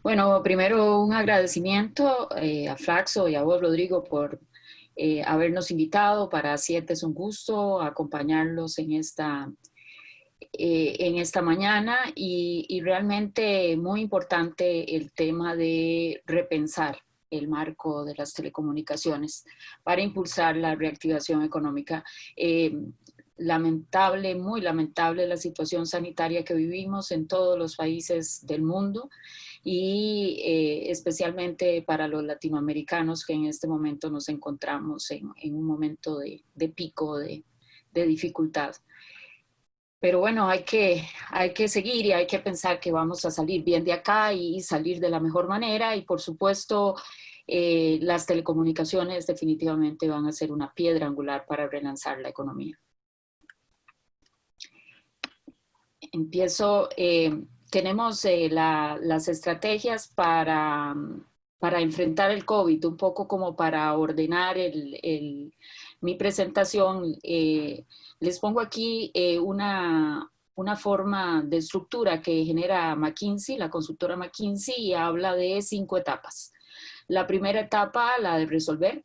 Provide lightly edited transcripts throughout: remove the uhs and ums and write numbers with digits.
Bueno, primero un agradecimiento a Flaxo y a vos, Rodrigo, por habernos invitado. Para Siete es un gusto acompañarlos en esta mañana y realmente muy importante el tema de repensar el marco de las telecomunicaciones para impulsar la reactivación económica. Lamentable, muy lamentable la situación sanitaria que vivimos en todos los países del mundo y especialmente para los latinoamericanos que en este momento nos encontramos en un momento de pico de dificultad. Pero bueno, hay que seguir y hay que pensar que vamos a salir bien de acá y salir de la mejor manera y por supuesto las telecomunicaciones definitivamente van a ser una piedra angular para relanzar la economía. Empiezo, tenemos las estrategias para enfrentar el COVID, un poco como para ordenar mi presentación. Les pongo aquí una forma de estructura que genera McKinsey, la consultora McKinsey, y habla de 5 etapas. La primera etapa, la de resolver,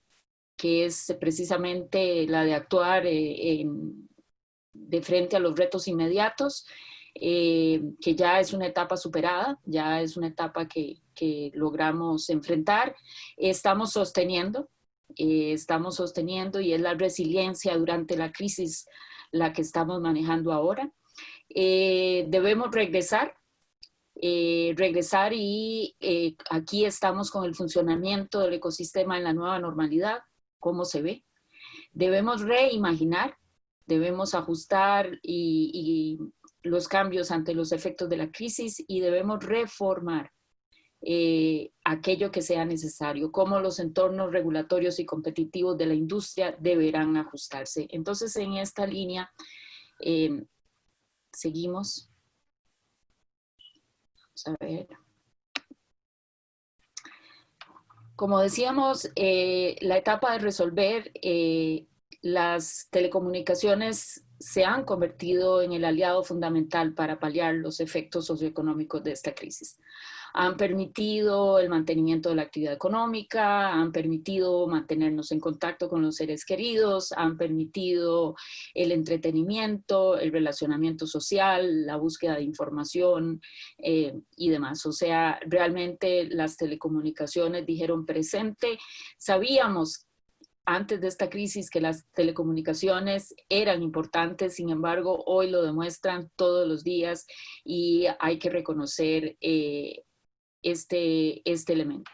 que es precisamente la de actuar de frente a los retos inmediatos, que ya es una etapa superada, ya es una etapa que logramos enfrentar. Estamos sosteniendo y es la resiliencia durante la crisis la que estamos manejando ahora. Debemos regresar y aquí estamos con el funcionamiento del ecosistema en la nueva normalidad, cómo se ve. Debemos reimaginar, debemos ajustar los cambios ante los efectos de la crisis y debemos reformar aquello que sea necesario, cómo los entornos regulatorios y competitivos de la industria deberán ajustarse. Entonces, en esta línea, seguimos. Vamos a ver. Como decíamos, la etapa de resolver, las telecomunicaciones se han convertido en el aliado fundamental para paliar los efectos socioeconómicos de esta crisis. Han permitido el mantenimiento de la actividad económica, han permitido mantenernos en contacto con los seres queridos, han permitido el entretenimiento, el relacionamiento social, la búsqueda de información y demás. O sea, realmente las telecomunicaciones dijeron presente. Sabíamos antes de esta crisis que las telecomunicaciones eran importantes, sin embargo, hoy lo demuestran todos los días y hay que reconocer este elemento.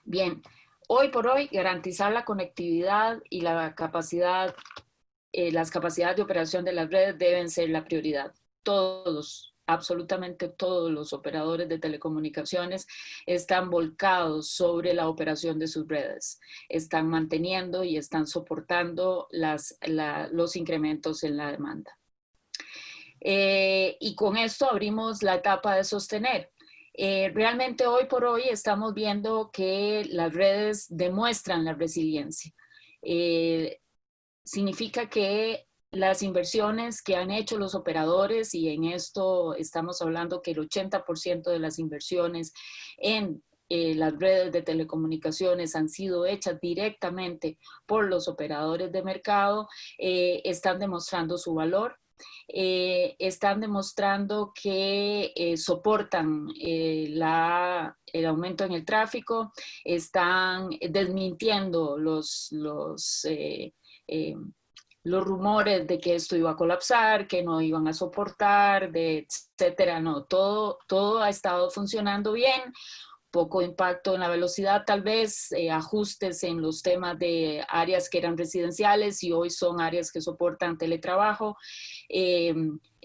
Bien, hoy por hoy garantizar la conectividad y la capacidad, las capacidades de operación de las redes deben ser la prioridad. Todos, absolutamente todos los operadores de telecomunicaciones están volcados sobre la operación de sus redes. Están manteniendo y están soportando los incrementos en la demanda. Y con esto abrimos la etapa de sostener. Realmente hoy por hoy estamos viendo que las redes demuestran la resiliencia. Significa que las inversiones que han hecho los operadores, y en esto estamos hablando que el 80% de las inversiones en las redes de telecomunicaciones han sido hechas directamente por los operadores de mercado, están demostrando su valor. Están demostrando que soportan el aumento en el tráfico, están desmintiendo los rumores de que esto iba a colapsar, que no iban a soportar, etcétera. No, todo ha estado funcionando bien. Poco impacto en la velocidad, tal vez, ajustes en los temas de áreas que eran residenciales y hoy son áreas que soportan teletrabajo.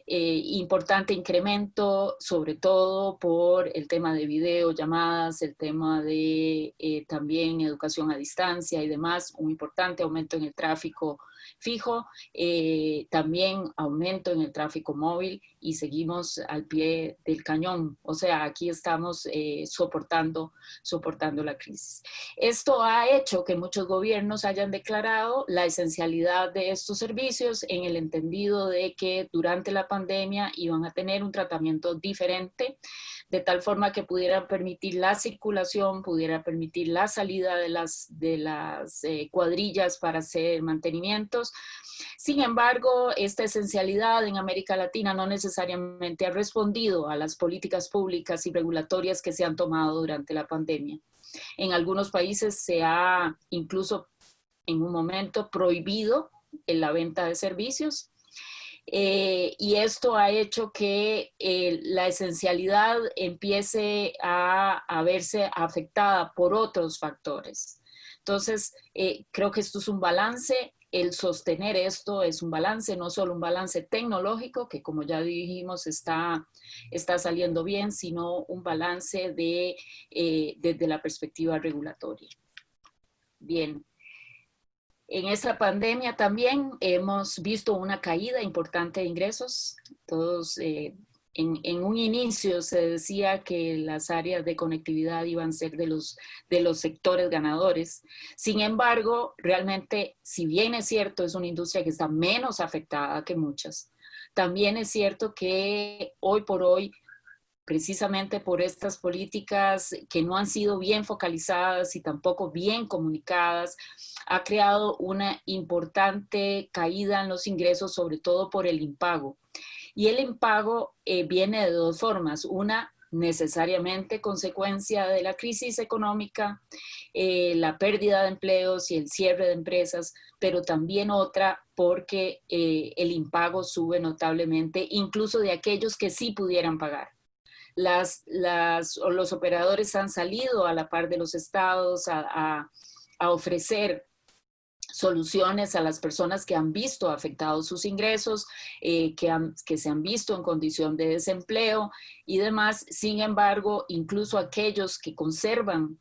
Importante incremento, sobre todo por el tema de videollamadas, el tema de también educación a distancia y demás, un importante aumento en el tráfico fijo, también aumento en el tráfico móvil y seguimos al pie del cañón. O sea, aquí estamos soportando la crisis. Esto ha hecho que muchos gobiernos hayan declarado la esencialidad de estos servicios en el entendido de que durante la pandemia iban a tener un tratamiento diferente, de tal forma que pudieran permitir la circulación, pudiera permitir la salida de las cuadrillas para hacer mantenimientos. Sin embargo, esta esencialidad en América Latina no necesariamente ha respondido a las políticas públicas y regulatorias que se han tomado durante la pandemia. En algunos países se ha incluso en un momento prohibido la venta de servicios. Y esto ha hecho que la esencialidad empiece a verse afectada por otros factores. Entonces, creo que esto es un balance. El sostener esto es un balance, no solo un balance tecnológico, que como ya dijimos está saliendo bien, sino un balance desde la perspectiva regulatoria. Bien. En esta pandemia también hemos visto una caída importante de ingresos. Todos, en un inicio se decía que las áreas de conectividad iban a ser de los sectores ganadores. Sin embargo, realmente, si bien es cierto, es una industria que está menos afectada que muchas, también es cierto que hoy por hoy, precisamente por estas políticas que no han sido bien focalizadas y tampoco bien comunicadas, ha creado una importante caída en los ingresos, sobre todo por el impago. Y el impago viene de dos formas. Una, necesariamente consecuencia de la crisis económica, la pérdida de empleos y el cierre de empresas, pero también otra porque el impago sube notablemente, incluso de aquellos que sí pudieran pagar. Los operadores han salido a la par de los estados a ofrecer soluciones a las personas que han visto afectados sus ingresos, que se han visto en condición de desempleo y demás. Sin embargo, incluso aquellos que conservan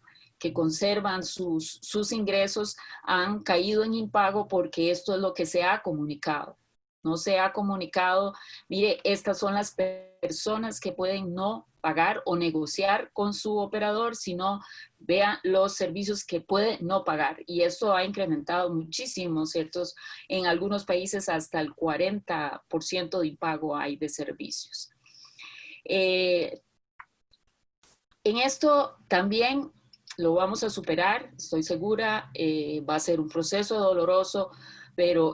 sus ingresos han caído en impago porque esto es lo que se ha comunicado. No se ha comunicado, mire, estas son las personas que pueden no pagar o negociar con su operador, sino vean los servicios que puede no pagar. Y esto ha incrementado muchísimo, ¿cierto? En algunos países hasta el 40% de impago hay de servicios. En esto también lo vamos a superar, estoy segura, va a ser un proceso doloroso,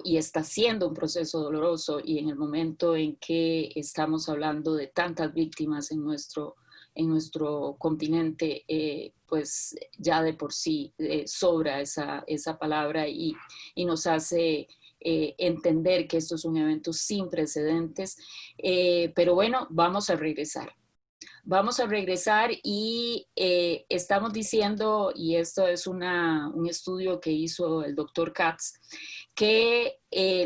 y está siendo un proceso doloroso, y en el momento en que estamos hablando de tantas víctimas en nuestro continente, pues ya de por sí sobra esa palabra y nos hace entender que esto es un evento sin precedentes, pero bueno, vamos a regresar. Vamos a regresar y estamos diciendo, y esto es un estudio que hizo el doctor Katz, que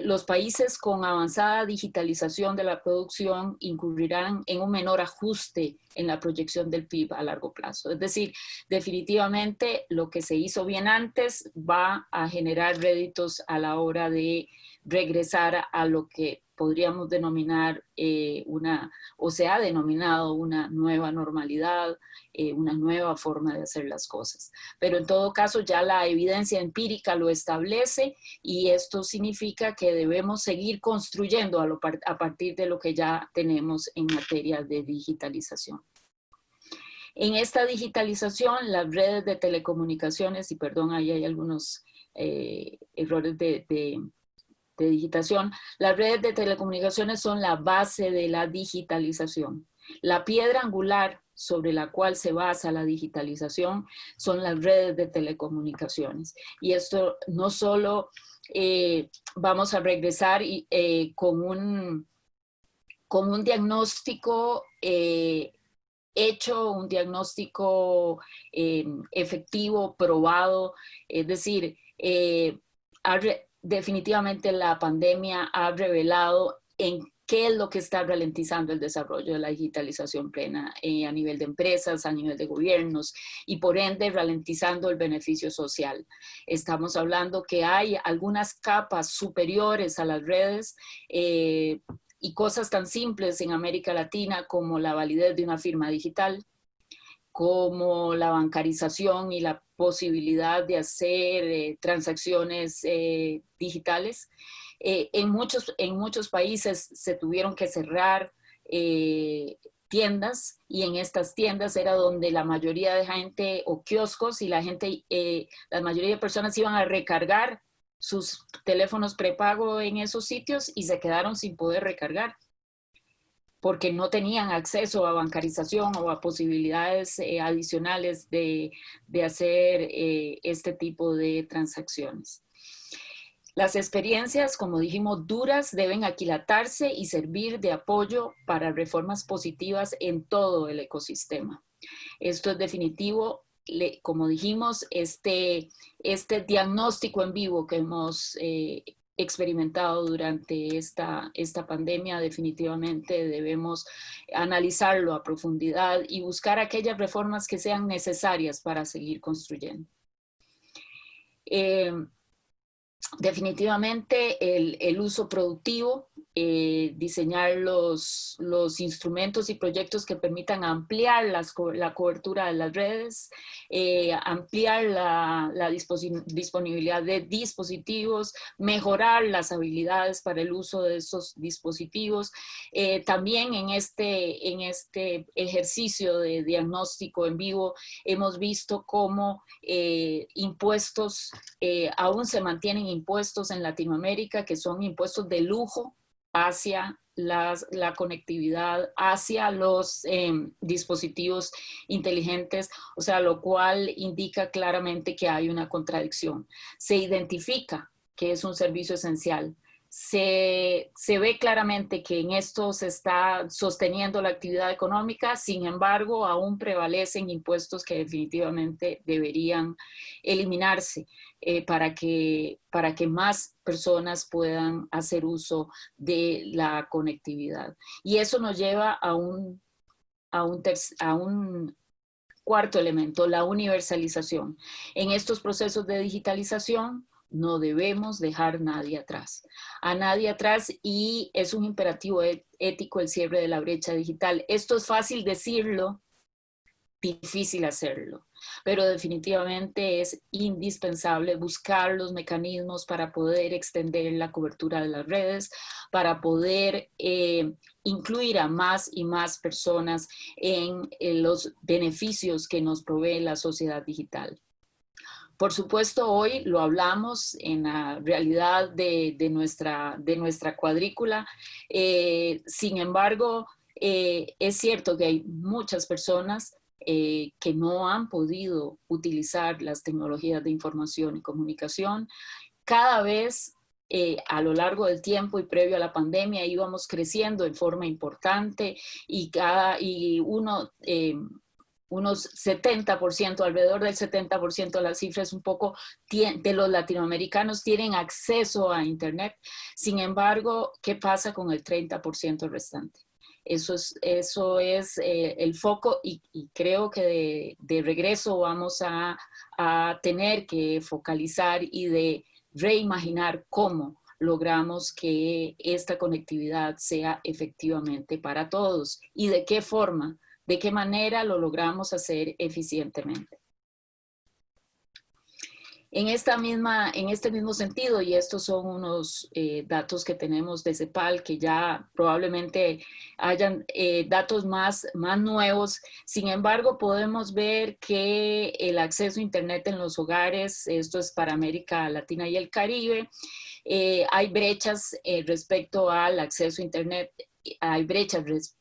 los países con avanzada digitalización de la producción incurrirán en un menor ajuste en la proyección del PIB a largo plazo. Es decir, definitivamente lo que se hizo bien antes va a generar réditos a la hora de regresar a lo que podríamos denominar o se ha denominado una nueva normalidad, una nueva forma de hacer las cosas. Pero en todo caso ya la evidencia empírica lo establece y esto significa que debemos seguir construyendo a partir de lo que ya tenemos en materia de digitalización. En esta digitalización, las redes de telecomunicaciones, y perdón, ahí hay algunos errores de digitación, las redes de telecomunicaciones son la base de la digitalización. La piedra angular sobre la cual se basa la digitalización son las redes de telecomunicaciones. Y esto no solo vamos a regresar con un diagnóstico hecho, un diagnóstico efectivo, probado, es decir, definitivamente la pandemia ha revelado en ¿Qué es lo que está ralentizando el desarrollo de la digitalización plena a nivel de empresas, a nivel de gobiernos y por ende ralentizando el beneficio social? Estamos hablando que hay algunas capas superiores a las redes y cosas tan simples en América Latina como la validez de una firma digital, como la bancarización y la posibilidad de hacer transacciones digitales. En muchos países se tuvieron que cerrar tiendas y en estas tiendas era donde la mayoría de gente, o kioscos, y la mayoría de personas iban a recargar sus teléfonos prepago en esos sitios y se quedaron sin poder recargar porque no tenían acceso a bancarización o a posibilidades adicionales de hacer este tipo de transacciones. Las experiencias, como dijimos, duras deben aquilatarse y servir de apoyo para reformas positivas en todo el ecosistema. Esto es definitivo. Como dijimos, este diagnóstico en vivo que hemos experimentado durante esta pandemia, definitivamente debemos analizarlo a profundidad y buscar aquellas reformas que sean necesarias para seguir construyendo. Definitivamente el uso productivo, diseñar los instrumentos y proyectos que permitan ampliar la cobertura de las redes, ampliar la disponibilidad de dispositivos, mejorar las habilidades para el uso de esos dispositivos. También en este ejercicio de diagnóstico en vivo hemos visto cómo impuestos aún se mantienen impuestos en Latinoamérica, que son impuestos de lujo hacia la conectividad, hacia los dispositivos inteligentes, o sea, lo cual indica claramente que hay una contradicción. Se identifica que es un servicio esencial. Se ve claramente que en esto se está sosteniendo la actividad económica, sin embargo, aún prevalecen impuestos que definitivamente deberían eliminarse para que más personas puedan hacer uso de la conectividad. Y eso nos lleva a un cuarto elemento, la universalización. En estos procesos de digitalización, no debemos dejar a nadie atrás y es un imperativo ético el cierre de la brecha digital. Esto es fácil decirlo, difícil hacerlo, pero definitivamente es indispensable buscar los mecanismos para poder extender la cobertura de las redes, para poder incluir a más y más personas en los beneficios que nos provee la sociedad digital. Por supuesto, hoy lo hablamos en la realidad de nuestra cuadrícula. Sin embargo, es cierto que hay muchas personas que no han podido utilizar las tecnologías de información y comunicación. Cada vez a lo largo del tiempo y previo a la pandemia íbamos creciendo en forma importante y unos 70%, alrededor del 70% de las cifras un poco de los latinoamericanos tienen acceso a Internet. Sin embargo, ¿qué pasa con el 30% restante? Eso es el foco y creo que de regreso vamos a tener que focalizar y de reimaginar cómo logramos que esta conectividad sea efectivamente para todos y de qué forma. ¿De qué manera lo logramos hacer eficientemente? En este mismo sentido, y estos son unos datos que tenemos de CEPAL, que ya probablemente hayan datos más nuevos, sin embargo podemos ver que el acceso a Internet en los hogares, esto es para América Latina y el Caribe, hay brechas respecto al acceso a Internet, hay brechas respecto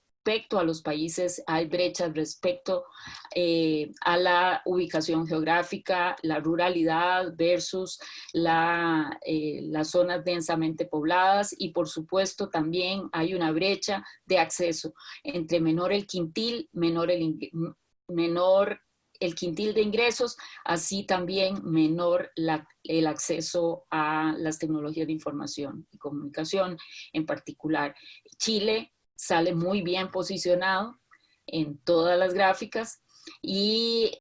a los países, hay brechas respecto a la ubicación geográfica, la ruralidad versus las zonas densamente pobladas y por supuesto también hay una brecha de acceso entre menor el quintil, menor el quintil de ingresos, así también menor el acceso a las tecnologías de información y comunicación en particular. Chile sale muy bien posicionado en todas las gráficas y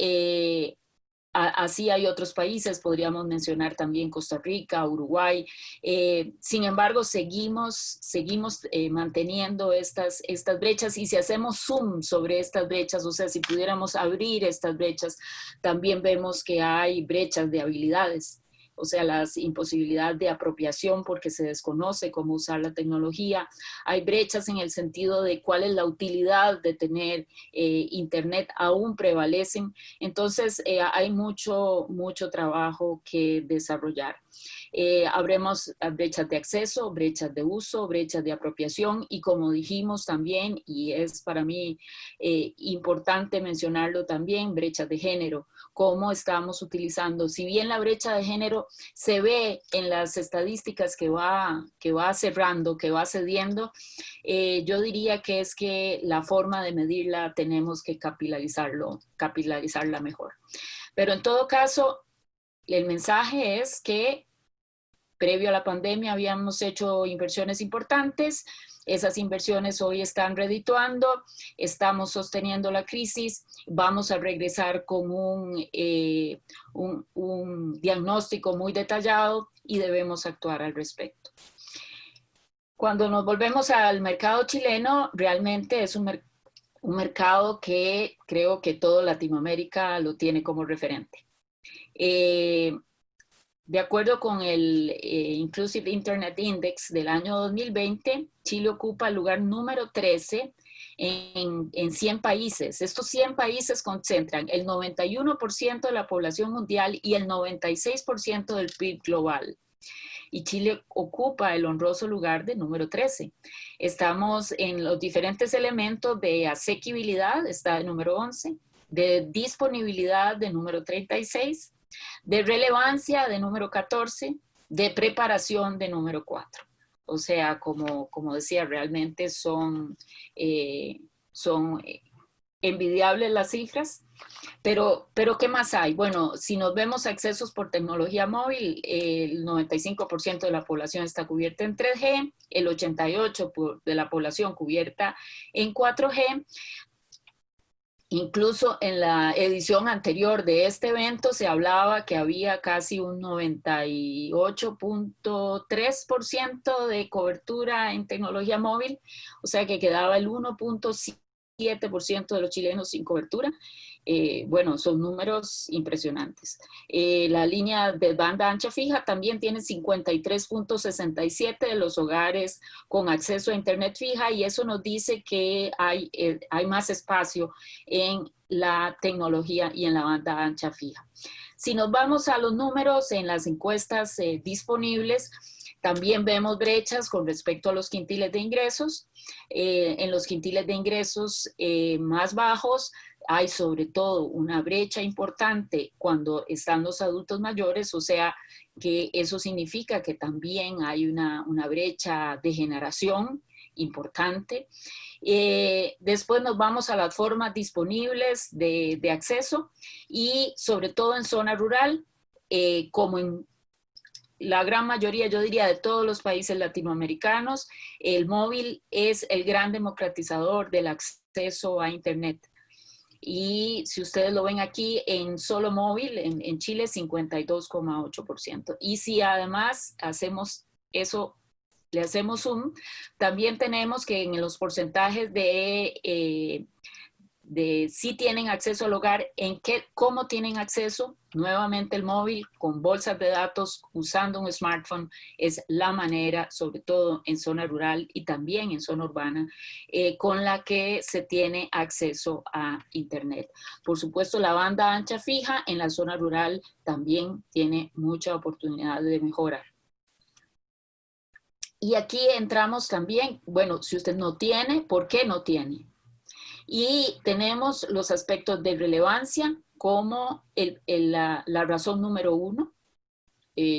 así hay otros países, podríamos mencionar también Costa Rica, Uruguay. Sin embargo, seguimos manteniendo estas brechas, y si hacemos zoom sobre estas brechas, o sea, si pudiéramos abrir estas brechas, también vemos que hay brechas de habilidades. O sea, las imposibilidades de apropiación porque se desconoce cómo usar la tecnología. Hay brechas en el sentido de cuál es la utilidad de tener Internet, aún prevalecen. Entonces, hay mucho trabajo que desarrollar. Habremos brechas de acceso, brechas de uso, brechas de apropiación y, como dijimos también, y es para mí importante mencionarlo también, brechas de género. Cómo estamos utilizando, si bien la brecha de género se ve en las estadísticas que va cerrando, que va cediendo, yo diría que es que la forma de medirla tenemos que capilarizarla mejor. Pero en todo caso, el mensaje es que previo a la pandemia habíamos hecho inversiones importantes, esas inversiones hoy están redituando, estamos sosteniendo la crisis, vamos a regresar con un diagnóstico muy detallado y debemos actuar al respecto. Cuando nos volvemos al mercado chileno, realmente es un mercado que creo que toda Latinoamérica lo tiene como referente. De acuerdo con el Inclusive Internet Index del año 2020, Chile ocupa el lugar número 13 en 100 países. Estos 100 países concentran el 91% de la población mundial y el 96% del PIB global. Y Chile ocupa el honroso lugar de número 13. Estamos en los diferentes elementos de asequibilidad, está de número 11, de disponibilidad de número 36, de relevancia de número 14, de preparación de número 4. O sea, como decía, realmente son envidiables las cifras. Pero ¿qué más hay? Bueno, si nos vemos accesos por tecnología móvil, el 95% de la población está cubierta en 3G, el 88% de la población cubierta en 4G. Incluso en la edición anterior de este evento se hablaba que había casi un 98.3% de cobertura en tecnología móvil, o sea que quedaba el 1.7% de los chilenos sin cobertura. Bueno, son números impresionantes. La línea de banda ancha fija también tiene 53.67 de los hogares con acceso a internet fija, y eso nos dice que hay más espacio en la tecnología y en la banda ancha fija. Si nos vamos a los números en las encuestas disponibles, también vemos brechas con respecto a los quintiles de ingresos. En los quintiles de ingresos más bajos hay sobre todo una brecha importante cuando están los adultos mayores, o sea que eso significa que también hay una brecha de generación importante. Después nos vamos a las formas disponibles de acceso, y sobre todo en zona rural, como en la gran mayoría, yo diría, de todos los países latinoamericanos, el móvil es el gran democratizador del acceso a internet. Y si ustedes lo ven aquí, en solo móvil, en Chile, 52,8%. Y si además hacemos eso, le hacemos zoom, también tenemos que en los porcentajes de si tienen acceso al hogar, cómo tienen acceso. Nuevamente el móvil con bolsas de datos, usando un smartphone, es la manera, sobre todo en zona rural y también en zona urbana, con la que se tiene acceso a internet. Por supuesto, la banda ancha fija en la zona rural también tiene mucha oportunidad de mejora. Y aquí entramos también, bueno, si usted no tiene, ¿por qué no tiene? Y tenemos los aspectos de relevancia como la razón número 1,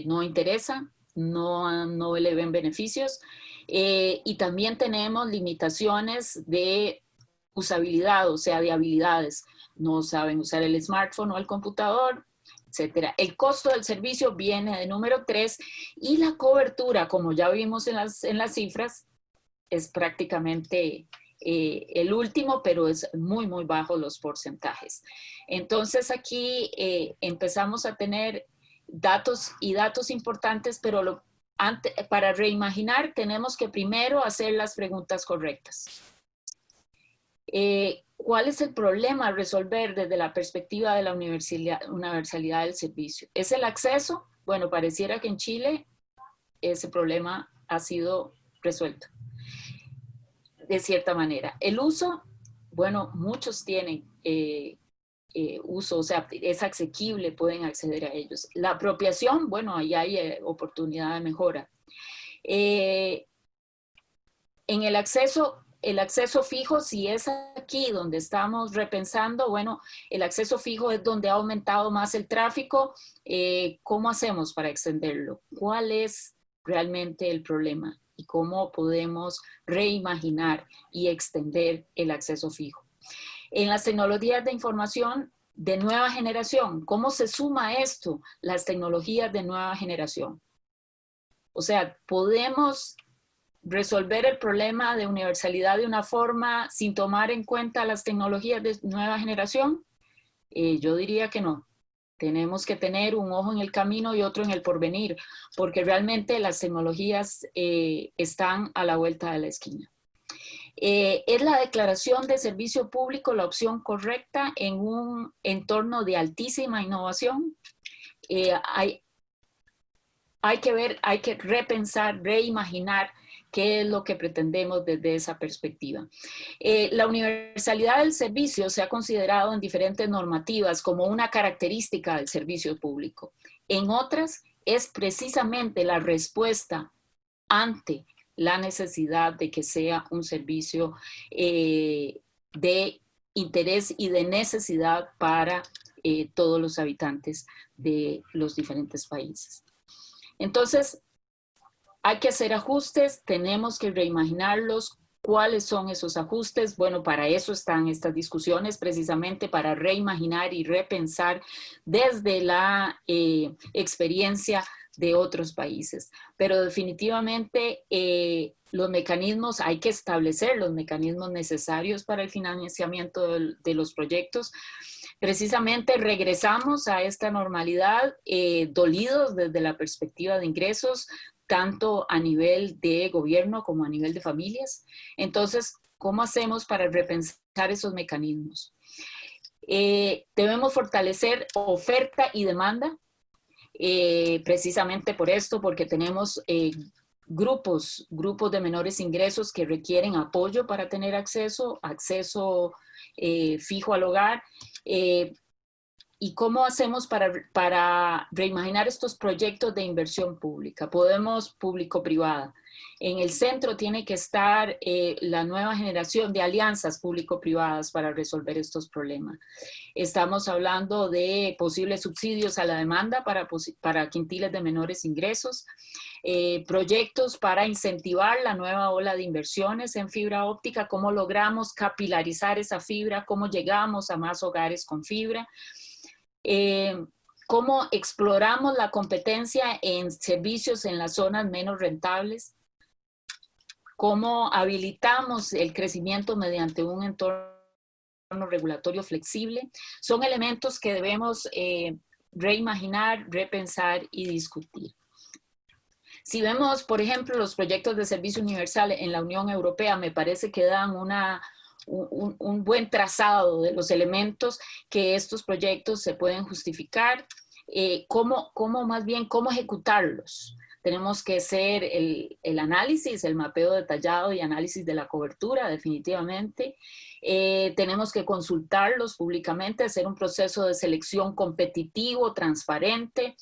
no interesa, no le ven beneficios, y también tenemos limitaciones de usabilidad, o sea, de habilidades. no saben usar el smartphone o el computador, etcétera. El costo del servicio viene de número 3 y la cobertura, como ya vimos en las cifras, es prácticamente el último, pero es muy, muy bajo los porcentajes. Entonces aquí empezamos a tener datos y datos importantes, pero para reimaginar tenemos que primero hacer las preguntas correctas. ¿Cuál es el problema a resolver desde la perspectiva de la universalidad del servicio? ¿Es el acceso? Bueno, pareciera que en Chile ese problema ha sido resuelto de cierta manera. El uso, bueno, muchos tienen uso, o sea, es asequible, pueden acceder a ellos. La apropiación, bueno, ahí hay oportunidad de mejora. En el acceso fijo, si es aquí donde estamos repensando, bueno, el acceso fijo es donde ha aumentado más el tráfico. ¿Cómo hacemos para extenderlo? ¿Cuál es realmente el problema? Y cómo podemos reimaginar y extender el acceso fijo. En las tecnologías de información de nueva generación, ¿cómo se suma esto? Las tecnologías de nueva generación. O sea, podemos resolver el problema de universalidad de una forma sin tomar en cuenta las tecnologías de nueva generación. Yo diría que no. Tenemos que tener un ojo en el camino y otro en el porvenir, porque realmente las tecnologías están a la vuelta de la esquina. ¿Es la declaración de servicio público la opción correcta en un entorno de altísima innovación? Hay que repensar, reimaginar qué es lo que pretendemos desde esa perspectiva. La universalidad del servicio se ha considerado en diferentes normativas como una característica del servicio público. En otras, es precisamente la respuesta ante la necesidad de que sea un servicio de interés y de necesidad para todos los habitantes de los diferentes países. Entonces, hay que hacer ajustes, tenemos que reimaginarlos. ¿Cuáles son esos ajustes? Bueno, para eso están estas discusiones, precisamente para reimaginar y repensar desde la experiencia de otros países. Pero definitivamente los mecanismos, hay que establecer los mecanismos necesarios para el financiamiento de los proyectos. Precisamente regresamos a esta normalidad dolidos desde la perspectiva de ingresos, tanto a nivel de gobierno como a nivel de familias. Entonces, ¿cómo hacemos para repensar esos mecanismos? Debemos fortalecer oferta y demanda, precisamente por esto, porque tenemos grupos de menores ingresos que requieren apoyo para tener acceso fijo al hogar. ¿Y cómo hacemos para reimaginar estos proyectos de inversión pública? Podemos público-privada. En el centro tiene que estar la nueva generación de alianzas público-privadas para resolver estos problemas. Estamos hablando de posibles subsidios a la demanda para quintiles de menores ingresos, proyectos para incentivar la nueva ola de inversiones en fibra óptica, cómo logramos capilarizar esa fibra, cómo llegamos a más hogares con fibra. Cómo exploramos la competencia en servicios en las zonas menos rentables, cómo habilitamos el crecimiento mediante un entorno regulatorio flexible. Son elementos que debemos reimaginar, repensar y discutir. Si vemos, por ejemplo, los proyectos de servicio universal en la Unión Europea, me parece que dan un buen trazado de los elementos que estos proyectos se pueden justificar, cómo ejecutarlos. Tenemos que hacer el análisis, el mapeo detallado y análisis de la cobertura, definitivamente. Tenemos que consultarlos públicamente, hacer un proceso de selección competitivo, transparente,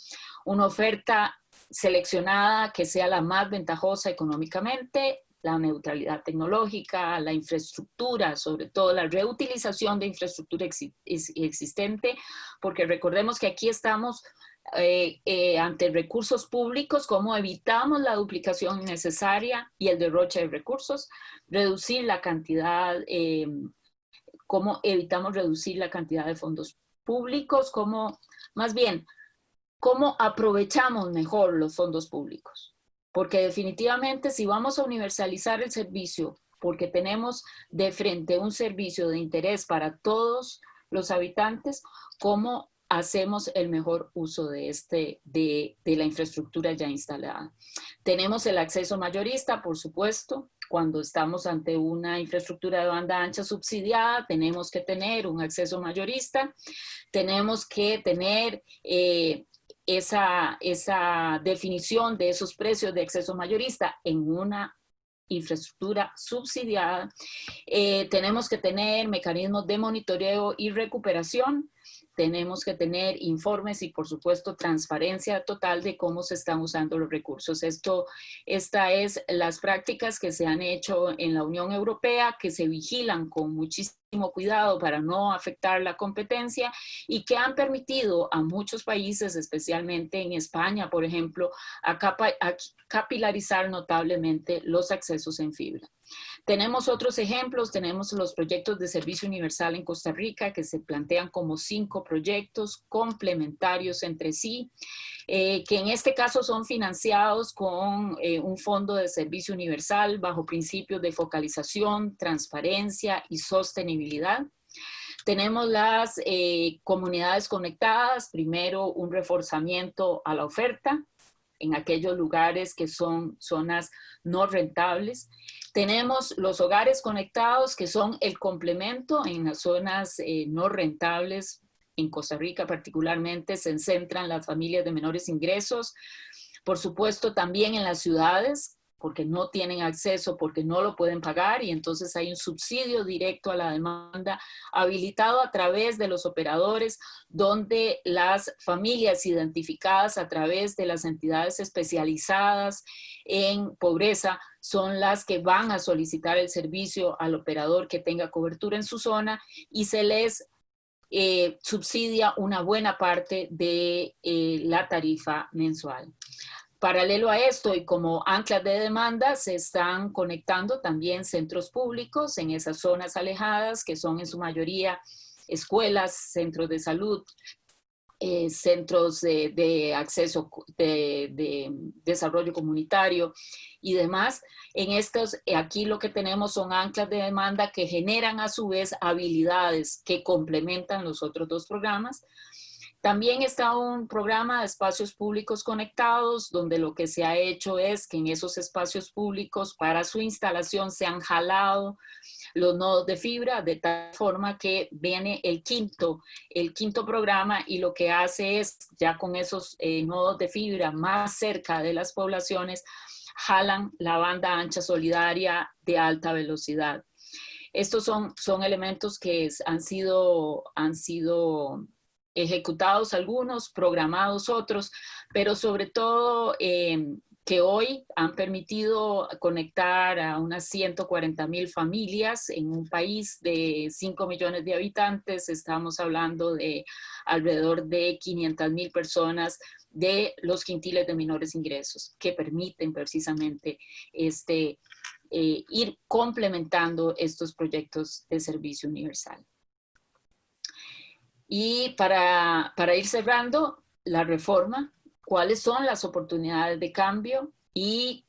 una oferta seleccionada que sea la más ventajosa económicamente, la neutralidad tecnológica, la infraestructura, sobre todo la reutilización de infraestructura existente, porque recordemos que aquí estamos ante recursos públicos, cómo evitamos la duplicación innecesaria y el derroche de recursos, reducir la cantidad cómo evitamos reducir la cantidad de fondos públicos, más bien, cómo aprovechamos mejor los fondos públicos. Porque definitivamente si vamos a universalizar el servicio, porque tenemos de frente un servicio de interés para todos los habitantes, ¿cómo hacemos el mejor uso de la infraestructura ya instalada? Tenemos el acceso mayorista, por supuesto. Cuando estamos ante una infraestructura de banda ancha subsidiada, tenemos que tener un acceso mayorista, tenemos que tener esa definición de esos precios de acceso mayorista en una infraestructura subsidiada. Tenemos que tener mecanismos de monitoreo y recuperación. Tenemos que tener informes y, por supuesto, transparencia total de cómo se están usando los recursos. Esta es las prácticas que se han hecho en la Unión Europea, que se vigilan con muchísimo cuidado para no afectar la competencia y que han permitido a muchos países, especialmente en España, por ejemplo, a capilarizar notablemente los accesos en fibra. Tenemos otros ejemplos, tenemos los proyectos de servicio universal en Costa Rica que se plantean como 5 proyectos complementarios entre sí, que en este caso son financiados con un fondo de servicio universal bajo principios de focalización, transparencia y sostenibilidad. Tenemos las comunidades conectadas, primero un reforzamiento a la oferta en aquellos lugares que son zonas no rentables. Tenemos los hogares conectados que son el complemento en las zonas no rentables. En Costa Rica particularmente se centran las familias de menores ingresos. Por supuesto también en las ciudades, porque no tienen acceso, porque no lo pueden pagar y entonces hay un subsidio directo a la demanda habilitado a través de los operadores donde las familias identificadas a través de las entidades especializadas en pobreza son las que van a solicitar el servicio al operador que tenga cobertura en su zona y se les subsidia una buena parte de la tarifa mensual. Paralelo a esto y como anclas de demanda se están conectando también centros públicos en esas zonas alejadas que son en su mayoría escuelas, centros de salud, centros de acceso, de desarrollo comunitario y demás. En estos, aquí lo que tenemos son anclas de demanda que generan a su vez habilidades que complementan los otros 2 programas. También está un programa de espacios públicos conectados, donde lo que se ha hecho es que en esos espacios públicos para su instalación se han jalado los nodos de fibra, de tal forma que viene el quinto programa y lo que hace es, ya con esos nodos de fibra más cerca de las poblaciones, jalan la banda ancha solidaria de alta velocidad. Estos son elementos que han sido ejecutados algunos, programados otros, pero sobre todo que hoy han permitido conectar a unas 140,000 familias en un país de 5 millones de habitantes. Estamos hablando de alrededor de 500,000 personas de los quintiles de menores ingresos que permiten precisamente ir complementando estos proyectos de servicio universal. Y para ir cerrando la reforma, ¿cuáles son las oportunidades de cambio? Y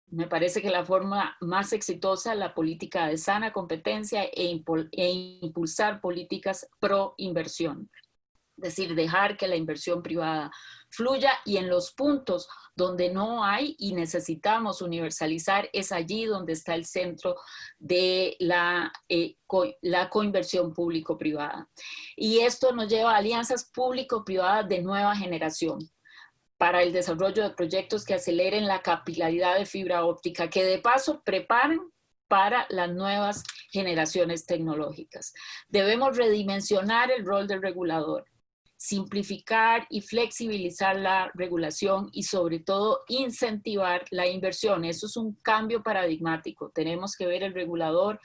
me parece que la forma más exitosa, la política de sana competencia e impulsar políticas pro inversión. Es decir, dejar que la inversión privada fluya y en los puntos donde no hay y necesitamos universalizar es allí donde está el centro de la coinversión público-privada. Y esto nos lleva a alianzas público-privadas de nueva generación para el desarrollo de proyectos que aceleren la capilaridad de fibra óptica, que de paso preparen para las nuevas generaciones tecnológicas. Debemos redimensionar el rol del regulador, simplificar y flexibilizar la regulación y sobre todo incentivar la inversión. Eso es un cambio paradigmático. Tenemos que ver el regulador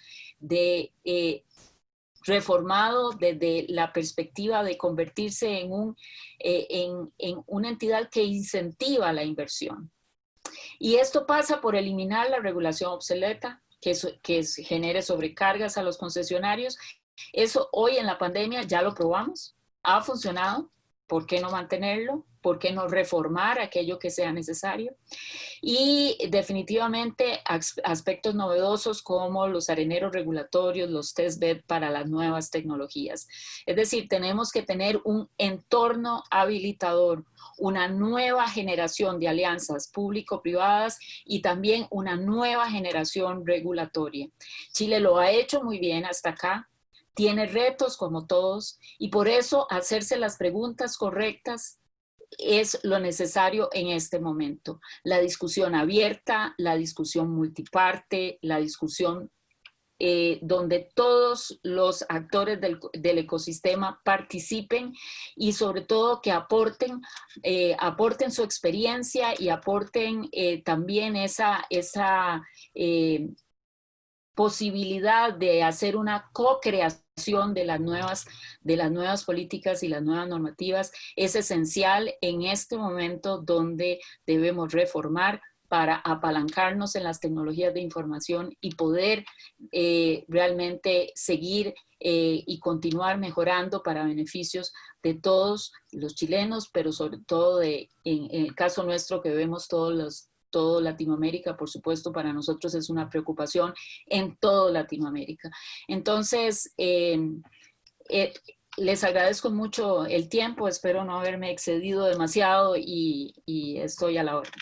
reformado desde la perspectiva de convertirse en una entidad que incentiva la inversión. Y esto pasa por eliminar la regulación obsoleta que genere sobrecargas a los concesionarios Eso hoy en la pandemia ya lo probamos, ha funcionado, ¿por qué no mantenerlo? ¿Por qué no reformar aquello que sea necesario? Y definitivamente aspectos novedosos como los areneros regulatorios, los testbed para las nuevas tecnologías. Es decir, tenemos que tener un entorno habilitador, una nueva generación de alianzas público-privadas y también una nueva generación regulatoria. Chile lo ha hecho muy bien hasta acá. Tiene retos como todos y por eso hacerse las preguntas correctas es lo necesario en este momento. La discusión abierta, la discusión multiparte, la discusión donde todos los actores del ecosistema participen y sobre todo que aporten su experiencia y aporten también esa posibilidad de hacer una co-creación de las nuevas políticas y las nuevas normativas es esencial en este momento donde debemos reformar para apalancarnos en las tecnologías de información y poder realmente seguir y continuar mejorando para beneficios de todos los chilenos, pero sobre todo en el caso nuestro que vemos todo Latinoamérica, por supuesto, para nosotros es una preocupación en todo Latinoamérica. Entonces, les agradezco mucho el tiempo, espero no haberme excedido demasiado y estoy a la orden.